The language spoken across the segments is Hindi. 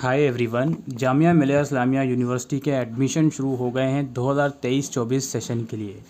Hi everyone, Jamia Millia Islamia university के एडमिशन शुरू हो गए हैं 2023-24 सेशन के लिए।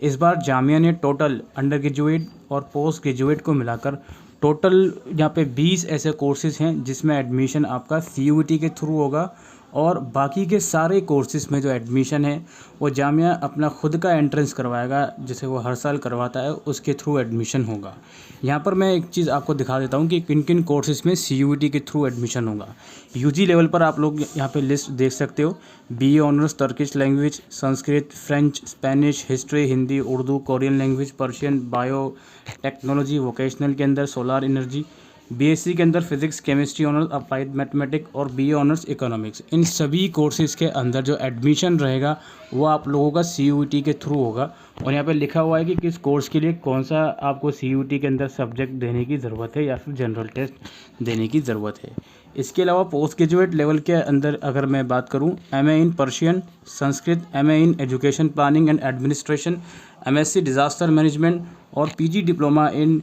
इस बार जामिया ने टोटल अंडर ग्रेजुएट और पोस्ट ग्रेजुएट को मिलाकर टोटल यहाँ पे 20 ऐसे कोर्सेज हैं जिसमें एडमिशन आपका CUET के थ्रू होगा और बाकी के सारे कोर्सेज में जो एडमिशन है वो जामिया अपना खुद का एंट्रेंस करवाएगा, जैसे वो हर साल करवाता है, उसके थ्रू एडमिशन होगा। यहाँ पर मैं एक चीज़ आपको दिखा देता हूँ कि किन किन कोर्सेज में CUET के थ्रू एडमिशन होगा। UG लेवल पर आप लोग यहाँ पे लिस्ट देख सकते हो। BA honours Turkish language, Sanskrit, French, Spanish, history, Hindi, Urdu, Korean language, Persian, bio technology, vocational के अंदर सोलार एनर्जी, BSc के अंदर physics, chemistry honours, applied mathematics और BA ऑनर्स इकोनॉमिक्स। इन सभी कोर्सेज़ के अंदर जो एडमिशन रहेगा वो आप लोगों का CUET के थ्रू होगा। और यहाँ पे लिखा हुआ है कि किस कोर्स के लिए कौन सा आपको CUET के अंदर सब्जेक्ट देने की ज़रूरत है या फिर जनरल टेस्ट देने की ज़रूरत है। इसके अलावा पोस्ट ग्रेजुएट लेवल के अंदर अगर मैं बात करूँ, MA in Persian, Sanskrit, MA in education planning and administration, MSc disaster management और PG diploma in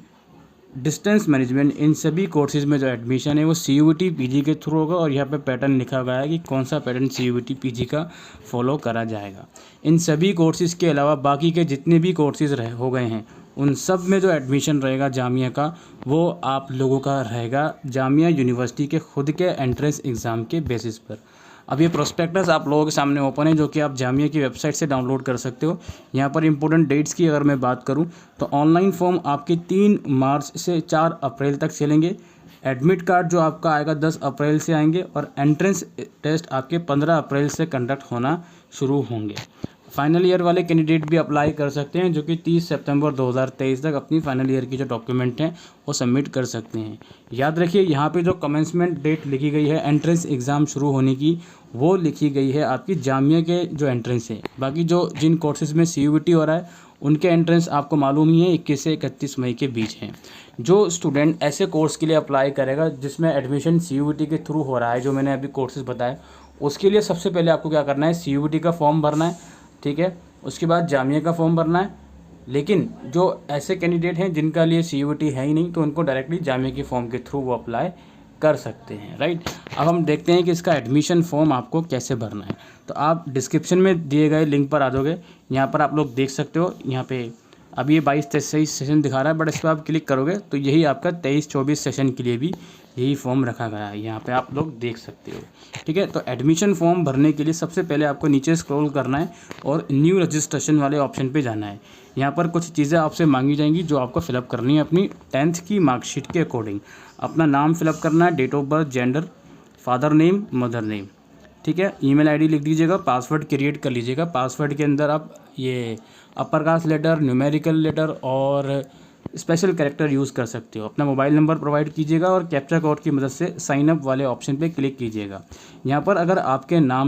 distance management, इन सभी कोर्सेज़ में जो एडमिशन है वो CUET PG के थ्रू होगा। और यहाँ पे पैटर्न लिखा गया है कि कौन सा पैटर्न CUET PG का फॉलो करा जाएगा। इन सभी कोर्सेज़ के अलावा बाकी के जितने भी कोर्सेज़ हो गए हैं उन सब में जो एडमिशन रहेगा जामिया का वो आप लोगों का रहेगा जामिया यूनिवर्सिटी के खुद के एंट्रेंस एग्ज़ाम के बेसिस पर। अब ये प्रोस्पेक्टस आप लोगों के सामने ओपन है जो कि आप जामिया की वेबसाइट से डाउनलोड कर सकते हो। यहाँ पर इंपॉर्टेंट डेट्स की अगर मैं बात करूँ तो ऑनलाइन फॉर्म आपके 3 मार्च से 4 अप्रैल तक चलेंगे। एडमिट कार्ड जो आपका आएगा 10 अप्रैल से आएंगे और एंट्रेंस टेस्ट आपके 15 अप्रैल से कंडक्ट होना शुरू होंगे। फाइनल ईयर वाले कैंडिडेट भी अप्लाई कर सकते हैं जो कि 30 सितंबर 2023 तक अपनी फाइनल ईयर की जो डॉक्यूमेंट हैं वो सबमिट कर सकते हैं। याद रखिए यहाँ पे जो कमेंसमेंट डेट लिखी गई है एंट्रेंस एग्ज़ाम शुरू होने की वो लिखी गई है आपकी जामिया के जो एंट्रेंस है। बाकी जो जिन कोर्सेज़ में CUET हो रहा है उनके एंट्रेंस आपको मालूम ही है 21 से 31 मई के बीच हैं। जो स्टूडेंट ऐसे कोर्स के लिए अप्लाई करेगा जिसमें एडमिशन CUET के थ्रू हो रहा है, जो मैंने अभी कोर्सेज़ बताए, उसके लिए सबसे पहले आपको क्या करना है, CUET का फॉर्म भरना है, ठीक है। उसके बाद जामिया का फॉर्म भरना है। लेकिन जो ऐसे कैंडिडेट हैं जिनका लिए CUET है ही नहीं तो उनको डायरेक्टली जामिया के फॉर्म के थ्रू वो अप्लाई कर सकते हैं, राइट। अब हम देखते हैं कि इसका एडमिशन फॉर्म आपको कैसे भरना है। तो आप डिस्क्रिप्शन में दिए गए लिंक पर आ जाओगे। यहाँ पर आप लोग देख सकते हो, यहाँ पे अब ये 22-23 सेशन दिखा रहा है, बट इस पर आप क्लिक करोगे तो यही आपका 23-24 सेशन के लिए भी यही फॉर्म रखा गया है। यहाँ पे आप लोग देख सकते हो, ठीक है। तो एडमिशन फॉर्म भरने के लिए सबसे पहले आपको नीचे स्क्रॉल करना है और न्यू रजिस्ट्रेशन वाले ऑप्शन पे जाना है। यहाँ पर कुछ चीज़ें आपसे मांगी जाएंगी जो आपको फिलअप करनी है अपनी 10th की मार्कशीट के अकॉर्डिंग। अपना नाम फिलअप करना है, date of birth, gender, father name, mother name, ठीक है। ईमेल आईडी लिख दीजिएगा, पासवर्ड क्रिएट कर लीजिएगा। पासवर्ड के अंदर आप ये upper case letter, numerical letter और स्पेशल कैरेक्टर यूज़ कर सकते हो। अपना मोबाइल नंबर प्रोवाइड कीजिएगा और कैप्चा कोड की मदद से साइन अप वाले ऑप्शन पे क्लिक कीजिएगा। यहाँ पर अगर आपके नाम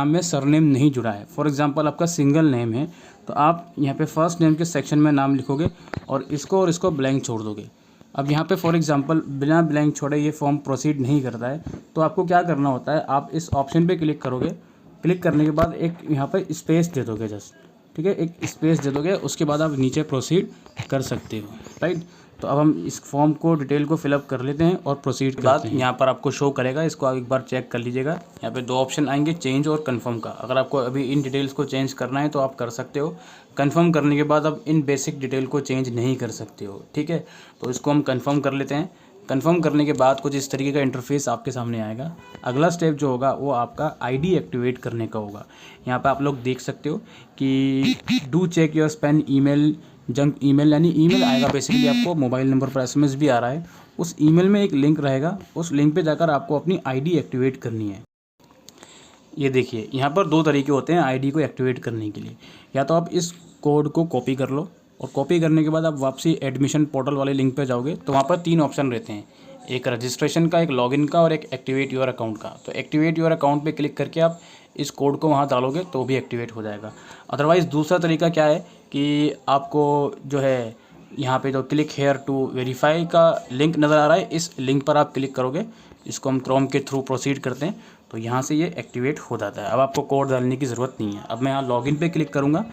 में सरनेम नहीं जुड़ा है, फॉर एग्जांपल आपका सिंगल नेम है, तो आप यहाँ पे फर्स्ट नेम के सेक्शन में नाम लिखोगे और इसको ब्लैंक छोड़ दोगे। अब यहाँ पे फॉर एग्जांपल बिना ब्लैंक छोड़े ये फॉर्म प्रोसीड नहीं करता है, तो आपको क्या करना होता है, आप इस ऑप्शन पे क्लिक करोगे। क्लिक करने के बाद एक यहाँ पे स्पेस दे दोगे, जस्ट, ठीक है, एक स्पेस दे दोगे। उसके बाद आप नीचे प्रोसीड कर सकते हो, राइट। तो अब हम इस फॉर्म को डिटेल को फिलअप कर लेते हैं और प्रोसीड करते हैं। यहाँ पर आपको शो करेगा, इसको आप एक बार चेक कर लीजिएगा। यहाँ पे 2 ऑप्शन आएंगे, चेंज और कंफर्म का। अगर आपको अभी इन डिटेल्स को चेंज करना है तो आप कर सकते हो। कंफर्म करने के बाद अब इन बेसिक डिटेल को चेंज नहीं कर सकते हो, ठीक है। तो इसको हम कंफर्म कर लेते हैं। कंफर्म करने के बाद कुछ इस तरीके का इंटरफेस आपके सामने आएगा। अगला स्टेप जो होगा वो आपका ID एक्टिवेट करने का होगा। यहाँ पे आप लोग देख सकते हो कि do check your spam email, junk email, यानी ईमेल आएगा बेसिकली आपको मोबाइल नंबर पर, SMS भी आ रहा है। उस ईमेल में एक लिंक रहेगा, उस लिंक पे जाकर आपको अपनी ID एक्टिवेट करनी है। ये देखिए यहाँ पर 2 तरीके होते हैं ID को एक्टिवेट करने के लिए। या तो आप इस कोड को कॉपी कर लो और कॉपी करने के बाद आप वापसी एडमिशन पोर्टल वाले लिंक पे जाओगे तो वहाँ पर 3 ऑप्शन रहते हैं, एक रजिस्ट्रेशन का, एक लॉगिन का और एक एक्टिवेट योर अकाउंट का। तो एक्टिवेट योर अकाउंट पे क्लिक करके आप इस कोड को वहाँ डालोगे तो भी एक्टिवेट हो जाएगा। अदरवाइज़ दूसरा तरीका क्या है कि आपको जो है यहाँ पे जो क्लिक हेयर टू वेरीफाई का लिंक नज़र आ रहा है, इस लिंक पर आप क्लिक करोगे। इसको हम क्रोम के थ्रू प्रोसीड करते हैं तो यहाँ से ये एक्टिवेट हो जाता है। अब आपको कोड डालने की ज़रूरत नहीं है। अब मैं यहाँ लॉगिन पे क्लिक करूँगा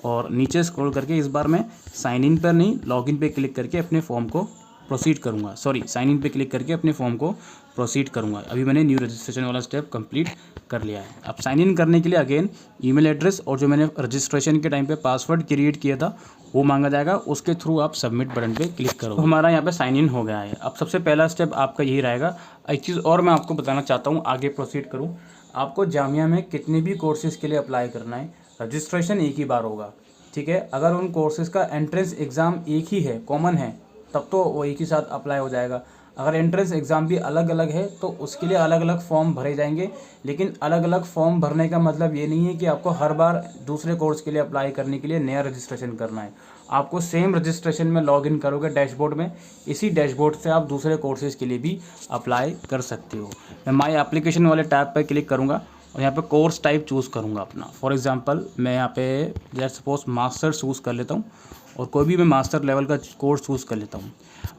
और नीचे स्क्रॉल करके इस बार मैं साइन इन पर नहीं, लॉगिन पे क्लिक करके अपने फॉर्म को प्रोसीड करूँगा, सॉरी साइन इन पे क्लिक करके अपने फॉर्म को प्रोसीड करूँगा। अभी मैंने न्यू रजिस्ट्रेशन वाला स्टेप कंप्लीट कर लिया है। अब साइन इन करने के लिए अगेन ईमेल एड्रेस और जो मैंने रजिस्ट्रेशन के टाइम पे पासवर्ड क्रिएट किया था वो मांगा जाएगा, उसके थ्रू आप सबमिट बटन पे क्लिक करो। हमारा यहाँ पे साइन इन हो गया है। अब सबसे पहला स्टेप आपका यही रहेगा। एक चीज़ और मैं आपको बताना चाहता हूँ, आगे प्रोसीड करूँ, आपको जामिया में कितने भी कोर्सेज़ के लिए अप्लाई करना है, रजिस्ट्रेशन एक ही बार होगा, ठीक है। अगर उन कोर्सेज़ का एंट्रेंस एग्ज़ाम एक ही है, कॉमन है, तब तो वो एक ही साथ अप्लाई हो जाएगा। अगर एंट्रेंस एग्ज़ाम भी अलग अलग है तो उसके लिए अलग अलग फॉर्म भरे जाएंगे। लेकिन अलग अलग फॉर्म भरने का मतलब ये नहीं है कि आपको हर बार दूसरे कोर्स के लिए अप्लाई करने के लिए नया रजिस्ट्रेशन करना है। आपको सेम रजिस्ट्रेशन में लॉगिन करोगे डैशबोर्ड में, इसी डैशबोर्ड से आप दूसरे कोर्सेज़ के लिए भी अप्लाई कर सकते हो। मैं माई एप्लीकेशन वाले टैब पर क्लिक करूँगा और यहाँ पे कोर्स टाइप चूज़ करूँगा अपना। फॉर एग्जांपल मैं यहाँ पे लेट्स सपोज मास्टर चूज़ कर लेता हूँ और कोई भी मैं मास्टर लेवल का कोर्स चूज़ कर लेता हूँ।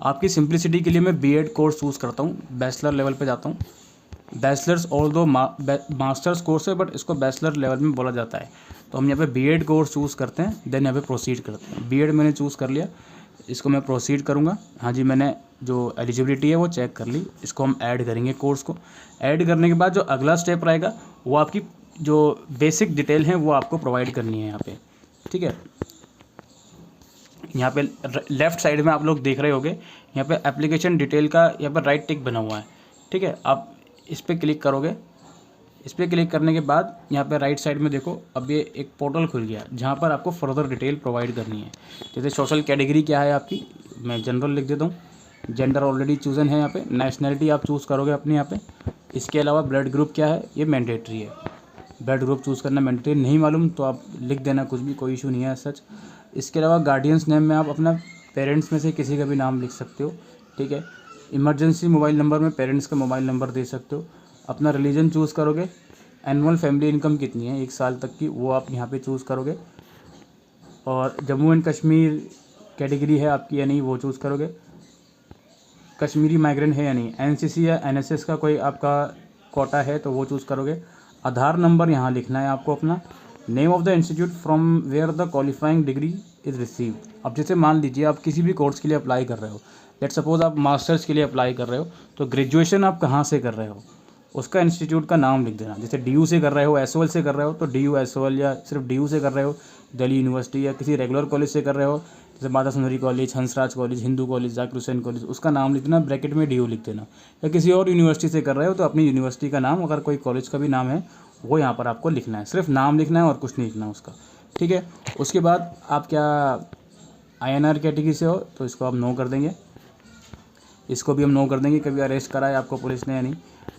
आपकी सिंप्लिसिटी के लिए मैं बीएड कोर्स चूज़ करता हूँ, बैचलर लेवल पे जाता हूँ। बैचलर्स ऑल दो मास्टर्स कोर्स है बट इसको बैचलर लेवल में बोला जाता है। तो हम यहाँ पे बीएड कोर्स चूज़ करते हैं, देन यहाँ पे प्रोसीड करते हैं। बीएड मैंने चूज़ कर लिया, इसको मैं प्रोसीड करूँगा। हाँ जी, मैंने जो एलिजिबिलिटी है वो चेक कर ली। इसको हम ऐड करेंगे, कोर्स को ऐड करने के बाद जो अगला स्टेप रहेगा वो आपकी जो बेसिक डिटेल है वो आपको प्रोवाइड करनी है यहाँ पे, ठीक है। यहाँ पे लेफ़्ट साइड में आप लोग देख रहे होंगे, यहाँ पे एप्लीकेशन डिटेल का यहाँ पर राइट टिक बना हुआ है, ठीक है। आप इस पर क्लिक करोगे, इस पर क्लिक करने के बाद यहाँ पे राइट साइड में देखो, अब ये एक पोर्टल खुल गया जहाँ पर आपको फर्दर डिटेल प्रोवाइड करनी है। जैसे सोशल कैटेगरी क्या है आपकी, मैं जनरल लिख देता हूँ। जेंडर ऑलरेडी चूज़न है यहाँ पे। नेशनलिटी आप चूज़ करोगे अपने यहाँ पे। इसके अलावा ब्लड ग्रुप क्या है, ये मैंडेटरी है। ब्लड ग्रुप चूज़ करना मैंडेटरी, नहीं मालूम तो आप लिख देना कुछ भी, कोई इशू नहीं है सच। इसके अलावा गार्डियंस नेम में आप अपना पेरेंट्स में से किसी का भी नाम लिख सकते हो, ठीक है। इमरजेंसी मोबाइल नंबर में पेरेंट्स का मोबाइल नंबर दे सकते हो। अपना रिलीजन चूज़ करोगे। एनुअल फैमिली इनकम कितनी है 1 साल तक की, वो आप यहाँ पे चूज़ करोगे। और जम्मू एंड कश्मीर कैटेगरी है आपकी या नहीं वो चूज़ करोगे। कश्मीरी माइग्रेंट है या नहीं, एनसीसी या एनएसएस का कोई आपका कोटा है तो वो चूज़ करोगे। आधार नंबर यहाँ लिखना है आपको अपना। Name of the institute from where the qualifying degree is received. अब जैसे मान लीजिए आप किसी भी कोर्स के लिए अप्लाई कर रहे हो, लेट सपोज आप मास्टर्स के लिए अप्लाई कर रहे हो, तो ग्रेजुएशन आप कहाँ से कर रहे हो उसका इंस्टीट्यूट का नाम लिख देना। जैसे डीयू से कर रहे हो, एसओएल से कर रहे हो तो डीयू एसओएल, या सिर्फ डीयू से कर रहे हो दिल्ली यूनिवर्सिटी, या किसी रेगुलर कॉलेज से कर रहे हो जैसे Mata Sundari college, Hansraj college, Hindu college, Zakir Hussain college, उसका नाम लिख देना, ब्रैकेट में डीयू लिख देना। या किसी और यूनिवर्सिटी से कर रहे हो तो अपनी यूनिवर्सिटी का नाम, अगर कोई कॉलेज का भी नाम है वो यहाँ पर आपको लिखना है। सिर्फ नाम लिखना है और कुछ नहीं लिखना उसका, ठीक है। उसके बाद आप क्या आईएनआर कैटेगरी से हो तो इसको आप नो कर देंगे। इसको भी हम नो कर देंगे, कभी अरेस्ट करा है आपको पुलिस ने या नहीं।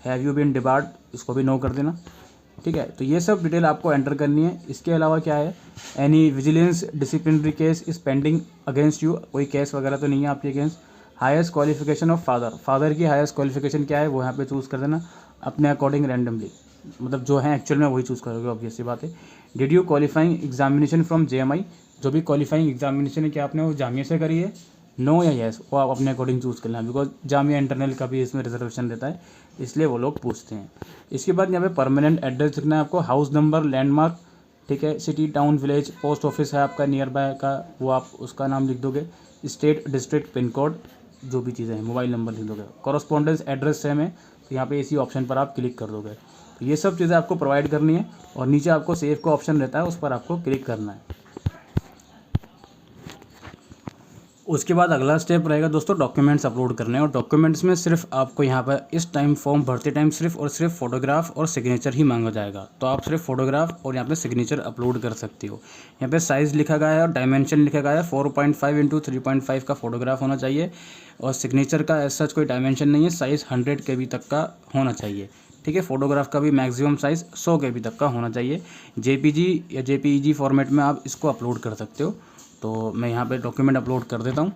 हैव यू बीन डिबार्ड, इसको भी नो कर देना, ठीक है। तो ये सब डिटेल आपको एंटर करनी है। इसके अलावा क्या है, any vigilance disciplinary case is pending against you, कोई केस वगैरह तो नहीं है आपके against. Highest qualification of father, father की हाईएस्ट क्वालिफिकेशन क्या है वो यहाँ पे चूज़ कर देना अपने अकॉर्डिंग रैंडमली, मतलब जो है एक्चुअल में वही चूज़ करोगे, ऑब्वियस सी बात है। Did you qualifying examination from JMI, जो भी क्वालिफाइंग एग्जामिनेशन है क्या आपने वो जामिया से करी है, नो या येस, वो आप अपने अकॉर्डिंग चूज़ करना है। बिकॉज जामिया इंटरनल का भी इसमें रिजर्वेशन रहता है, इसलिए वो लोग पूछते हैं। इसके बाद यहाँ पे परमानेंट एड्रेस लिखना है आपको, हाउस नंबर, लैंडमार्क, ठीक है। City, town, village, post office है आपका नियर बाय का, वो आप उसका नाम लिख दोगे। स्टेट, डिस्ट्रिक्ट, पिन कोड, जो भी चीज़ें हैं, मोबाइल नंबर लिख दोगे। कॉरस्पॉन्डेंस एड्रेस सेम है तो यहाँ पे इसी ऑप्शन पर आप क्लिक कर दोगे। तो ये सब चीज़ें आपको प्रोवाइड करनी है और नीचे आपको सेव का ऑप्शन रहता है, उस पर आपको क्लिक करना है। उसके बाद अगला स्टेप रहेगा दोस्तों डॉक्यूमेंट्स अपलोड करने, और डॉक्यूमेंट्स में सिर्फ आपको यहाँ पर इस टाइम फॉर्म भरते टाइम सिर्फ और सिर्फ फ़ोटोग्राफ और सिग्नेचर ही मांगा जाएगा। तो आप सिर्फ फ़ोटोग्राफ और यहाँ पे सिग्नेचर अपलोड कर सकते हो। यहाँ पे साइज़ लिखा गया है और डायमेंशन लिखा गया है, 4.5 × 3.5 का फ़ोटोग्राफ होना चाहिए और सिग्नेचर का ऐसा कोई डायमेंशन नहीं है, साइज़ 100 KB तक का होना चाहिए, ठीक है। फोटोग्राफ का भी मैक्सिमम साइज़ 100 KB तक का होना चाहिए। जेपीजी या जेपीईजी फॉर्मेट में आप इसको अपलोड कर सकते हो। तो मैं यहाँ पे डॉक्यूमेंट अपलोड कर देता हूँ।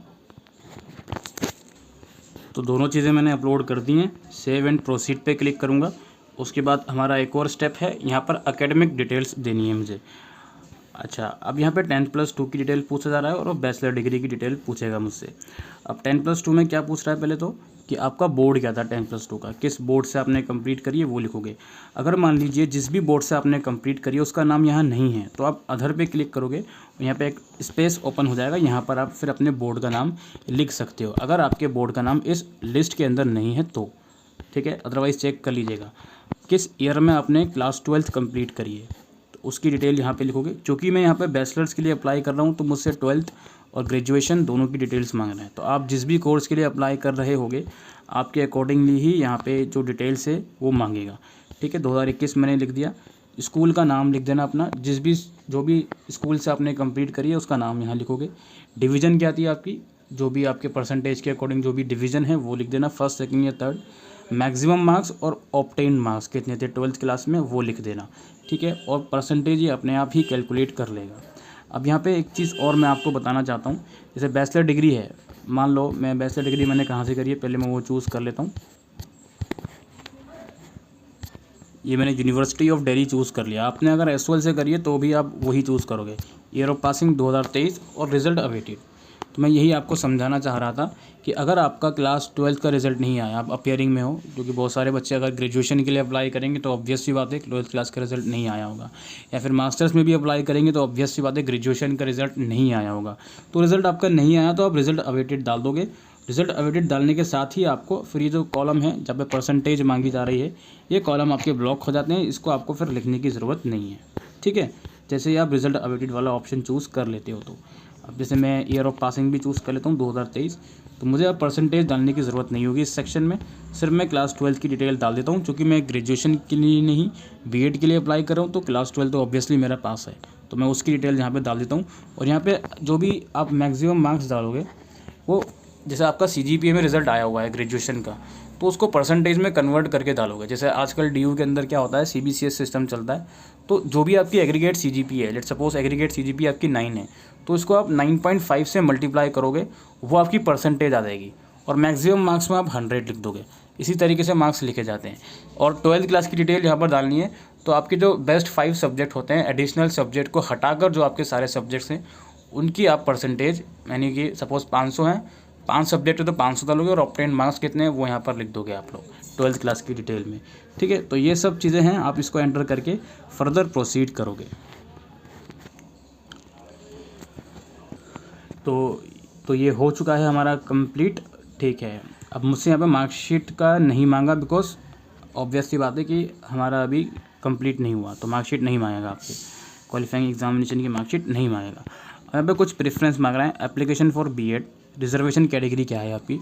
तो दोनों चीज़ें मैंने अपलोड कर दी हैं। सेव एंड प्रोसीड पे क्लिक करूँगा। उसके बाद हमारा एक और स्टेप है, यहाँ पर एकेडमिक डिटेल्स देनी है मुझे। अच्छा, अब यहाँ पे 10+2 की डिटेल पूछा जा रहा है और बैचलर डिग्री की डिटेल पूछेगा मुझसे। अब 10+2 में क्या पूछ रहा है पहले तो, कि आपका बोर्ड क्या था 10+2 का, किस बोर्ड से आपने कंप्लीट करी है वो लिखोगे। अगर मान लीजिए जिस भी बोर्ड से आपने कंप्लीट करी है उसका नाम यहाँ नहीं है तो आप अदर पे क्लिक करोगे, यहाँ पे एक स्पेस ओपन हो जाएगा, यहाँ पर आप फिर अपने बोर्ड का नाम लिख सकते हो अगर आपके बोर्ड का नाम इस लिस्ट के अंदर नहीं है तो, ठीक है। अदरवाइज़ चेक कर लीजिएगा किस ईयर में आपने क्लास 12th कंप्लीट करी है, तो उसकी डिटेल यहाँ पे लिखोगे। क्योंकि मैं यहाँ पे बैचलर्स के लिए अप्लाई कर रहा हूँ तो मुझसे 12th और ग्रेजुएशन दोनों की डिटेल्स मांग रहे हैं, तो आप जिस भी कोर्स के लिए अप्लाई कर रहे होगे आपके अकॉर्डिंगली ही यहाँ पे जो डिटेल्स है वो मांगेगा, ठीक है। 2021 मैंने लिख दिया। स्कूल का नाम लिख देना अपना, जो भी स्कूल से आपने कंप्लीट करी है उसका नाम यहाँ लिखोगे। डिवीज़न क्या थी आपकी, जो भी आपके परसेंटेज के अकॉर्डिंग जो भी डिवीज़न है वो लिख देना, फर्स्ट सेकंड या थर्ड। मैक्सिमम मार्क्स और ऑब्टेन मार्क्स कितने थे 12th क्लास में वो लिख देना, ठीक है। और परसेंटेज ये अपने आप ही कैलकुलेट कर लेगा। अब यहाँ पे एक चीज़ और मैं आपको बताना चाहता हूँ, जैसे बैचलर डिग्री है, मान लो मैं बैचलर डिग्री मैंने कहाँ से करी है, पहले मैं वो चूज़ कर लेता हूँ। ये मैंने यूनिवर्सिटी ऑफ दिल्ली चूज़ कर लिया। आपने अगर एसवाल से करिए तो भी आप वही चूज़ करोगे। ईयर ऑफ पासिंग 2023 और रिज़ल्ट अवेटेड। तो मैं यही आपको समझाना चाह रहा था कि अगर आपका क्लास 12th का रिज़ल्ट नहीं आया, आप अपियरिंग में हो, क्योंकि बहुत सारे बच्चे अगर ग्रेजुएशन के लिए अप्लाई करेंगे तो ऑब्वियस सी बात है 12th क्लास का रिज़ल्ट नहीं आया होगा, या फिर मास्टर्स में भी अप्लाई करेंगे तो ऑब्वियस सी बात है ग्रेजुएशन का रिज़ल्ट नहीं आया होगा। तो रिज़ल्ट आपका नहीं आया तो आप रिज़ल्ट अवेटेड डाल दोगे। रिज़ल्ट अवेटेड डालने के साथ ही आपको फिर ये जो कॉलम है जहाँ पे परसेंटेज मांगी जा रही है, ये कॉलम आपके ब्लॉक हो जाते हैं, इसको आपको फिर लिखने की ज़रूरत नहीं है, ठीक है। जैसे ही आप रिज़ल्ट अवेटेड वाला ऑप्शन चूज़ कर लेते हो तो अब जैसे मैं ईयर ऑफ पासिंग भी चूज़ कर लेता हूँ 2023, तो मुझे अब परसेंटेज डालने की ज़रूरत नहीं होगी इस सेक्शन में। सिर्फ मैं क्लास 12th की डिटेल डाल देता हूँ, क्योंकि मैं ग्रेजुएशन के लिए नहीं बीएड के लिए अप्लाई कर रहा हूँ तो क्लास 12 तो ऑब्वियसली मेरा पास है, तो मैं उसकी डिटेल यहाँ पे डाल देता हूँ। और यहाँ पे जो भी आप मैक्सिमम मार्क्स डालोगे वो, जैसे आपका सीजीपीए में रिज़ल्ट आया हुआ है ग्रेजुएशन का, तो उसको परसेंटेज में कन्वर्ट करके डालोगे। जैसे आजकल डीयू के अंदर क्या होता है, सीबीसीएस सिस्टम चलता है, तो जो भी आपकी एग्रीगेट सीजीपीए है, लेट्स सपोज एग्रीगेट सीजीपीए आपकी 9 है, तो इसको आप 9.5 से मल्टीप्लाई करोगे, वो आपकी परसेंटेज आ जाएगी, और मैक्सिमम मार्क्स में आप 100 लिख दोगे। इसी तरीके से मार्क्स लिखे जाते हैं। और 12th क्लास की डिटेल यहाँ पर डालनी है, तो आपके जो बेस्ट 5 सब्जेक्ट होते हैं, एडिशनल सब्जेक्ट को हटाकर जो आपके सारे सब्जेक्ट्स हैं उनकी आप परसेंटेज, यानी कि सपोज 500 हैं, 5 सब्जेक्ट है तो 500 डालोगे, और ऑब्टेन मार्क्स कितने हैं वो यहाँ पर लिख दोगे आप लोग 12th क्लास की डिटेल में, ठीक है। तो ये सब चीज़ें हैं, आप इसको एंटर करके फर्दर प्रोसीड करोगे। तो ये हो चुका है हमारा कंप्लीट, ठीक है। अब मुझसे यहाँ पे मार्कशीट का नहीं मांगा, बिकॉज ऑब्वियस सी बात है कि हमारा अभी कंप्लीट नहीं हुआ, तो मार्कशीट नहीं मांगेगा आपसे, क्वालिफाइंग एग्जामिनेशन की मार्कशीट नहीं मांगेगा। यहाँ पे कुछ प्रेफरेंस मांग रहा है, application for BEd, reservation category क्या है आपकी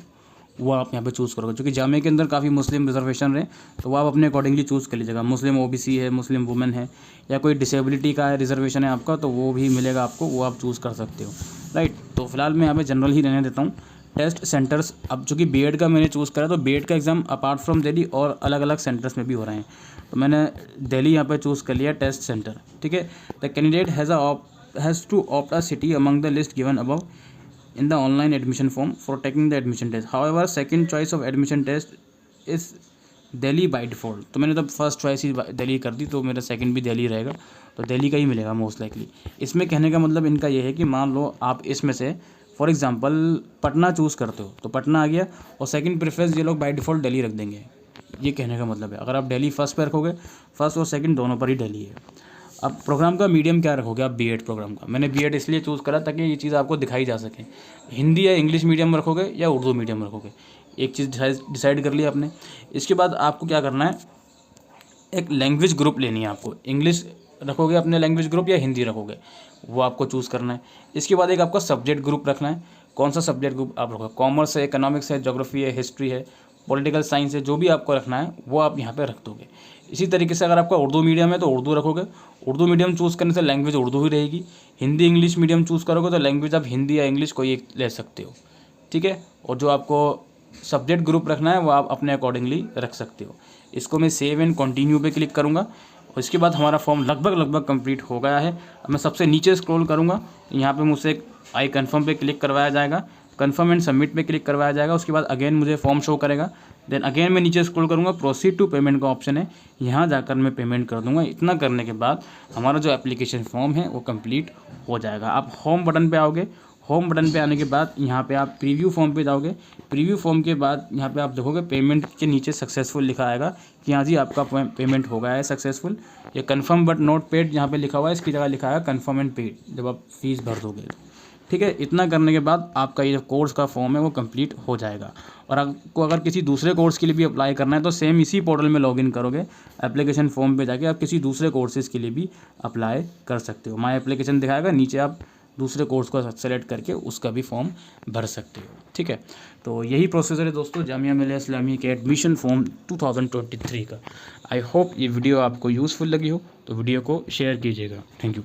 वो आप यहाँ पे चूज़ करोगे, क्योंकि जामिया के अंदर काफ़ी मुस्लिम रिजर्वेशन रहे, तो वो आप अपने अकॉर्डिंगली चूज़ कर लीजिएगा। मुस्लिम ओबीसी है, मुस्लिम वुमेन है, या कोई डिसेबिलिटी का है रिजर्वेशन है आपका, तो वो भी मिलेगा आपको, वो आप चूज़ कर सकते हो, राइट। तो फिलहाल मैं यहाँ पे जनरल ही रहने देता हूँ। टेस्ट सेंटर्स, अब चूँकि बीएड का मैंने चूज़ करा तो बीएड का एग्ज़ाम अपार्ट फ्रॉम दिल्ली और अलग अलग सेंटर्स में भी हो रहे हैं, तो मैंने दिल्ली यहाँ पर चूज़ कर लिया टेस्ट सेंटर, ठीक है। The candidate has to opt a city among the list given above in the online admission form for taking the admission test. However, second choice of admission test is Delhi by default. तो मैंने तो फर्स्ट चॉइस ही दिल्ली कर दी, तो मेरा सेकंड भी दिल्ली रहेगा, तो दिल्ली का ही मिलेगा मोस्ट लाइकली। इसमें कहने का मतलब इनका ये है कि मान लो आप इसमें से फॉर एग्जांपल पटना चूज़ करते हो तो पटना आ गया, और सेकंड प्रेफरेंस ये लोग बाई डिफ़ॉल्ट दिल्ली रख देंगे, ये कहने का मतलब है। अगर आप दिल्ली फर्स्ट पर रखोगे, फर्स्ट और सेकंड दोनों पर ही दिल्ली है। अब प्रोग्राम का मीडियम क्या रखोगे आप, बीएड प्रोग्राम का। मैंने बीएड इसलिए चूज़ करा ताकि ये चीज़ आपको दिखाई जा सके। हिंदी या इंग्लिश मीडियम रखोगे या उर्दू मीडियम रखोगे, एक चीज़ डिसाइड कर लिया आपने। इसके बाद आपको क्या करना है, एक लैंग्वेज ग्रुप लेनी है आपको। इंग्लिश रखोगे अपने लैंग्वेज ग्रुप या हिंदी रखोगे, वो आपको चूज़ करना है। इसके बाद एक आपका सब्जेक्ट ग्रुप रखना है। कौन सा सब्जेक्ट ग्रुप आप रखोगे, कॉमर्स है, इकोनॉमिक्स है, ज्योग्राफी है, हिस्ट्री है, पॉलिटिकल साइंस है, जो भी आपको रखना है वो आप यहाँ पे रख दोगे। इसी तरीके से अगर आपका उर्दू मीडियम है तो उर्दू रखोगे, उर्दू मीडियम चूज़ करने से लैंग्वेज उर्दू ही रहेगी। हिंदी इंग्लिश मीडियम चूज़ करोगे तो लैंग्वेज आप हिंदी या इंग्लिश कोई एक ले सकते हो, ठीक है। और जो आपको सब्जेक्ट ग्रुप रखना है वो आप अपने अकॉर्डिंगली रख सकते हो। इसको मैं सेव एंड कंटिन्यू पे क्लिक करूँगा, और इसके बाद हमारा फॉर्म लगभग कंप्लीट हो गया है। अब मैं सबसे नीचे स्क्रॉल करूँगा, यहाँ पे मुझसे आई कन्फर्म पे क्लिक करवाया जाएगा, कन्फर्म एंड सबमिट पे क्लिक करवाया जाएगा। उसके बाद अगेन मुझे फॉर्म शो करेगा, देन अगेन मैं नीचे स्क्रॉल करूँगा, प्रोसीड टू पेमेंट का ऑप्शन है, यहाँ जाकर मैं पेमेंट कर दूँगा। इतना करने के बाद हमारा जो एप्लीकेशन फॉर्म है वो कंप्लीट हो जाएगा। आप होम बटन पे आओगे, होम बटन पे आने के बाद यहाँ पे आप प्रीव्यू फॉर्म पे जाओगे। प्रीव्यू फॉर्म के बाद यहाँ पे आप देखोगे पेमेंट के नीचे सक्सेसफुल लिखा आएगा कि हाँ जी आपका पेमेंट हो गया है सक्सेसफुल। ये कन्फर्म बट नॉट पेड यहाँ पे लिखा हुआ है, इसकी जगह लिखा है कन्फर्म एंड पेड जब आप फीस भर दोगे तो। ठीक है, इतना करने के बाद आपका ये कोर्स का फॉर्म है वो कंप्लीट हो जाएगा। और आपको अगर किसी दूसरे कोर्स के लिए भी अप्लाई करना है तो सेम इसी पोर्टल में लॉगिन करोगे, एप्लीकेशन फॉर्म पे जाके आप किसी दूसरे कोर्सेज़ के लिए भी अप्लाई कर सकते हो। माई एप्लीकेशन दिखाएगा, नीचे आप दूसरे कोर्स को सेलेक्ट करके उसका भी फॉर्म भर सकते हो। ठीक है, तो यही प्रोसीजर है दोस्तों जामिया मिलिया इस्लामिया के एडमिशन फॉर्म 2023 का। आई होप ये वीडियो आपको यूज़फुल लगी हो, तो वीडियो को शेयर कीजिएगा। Thank you.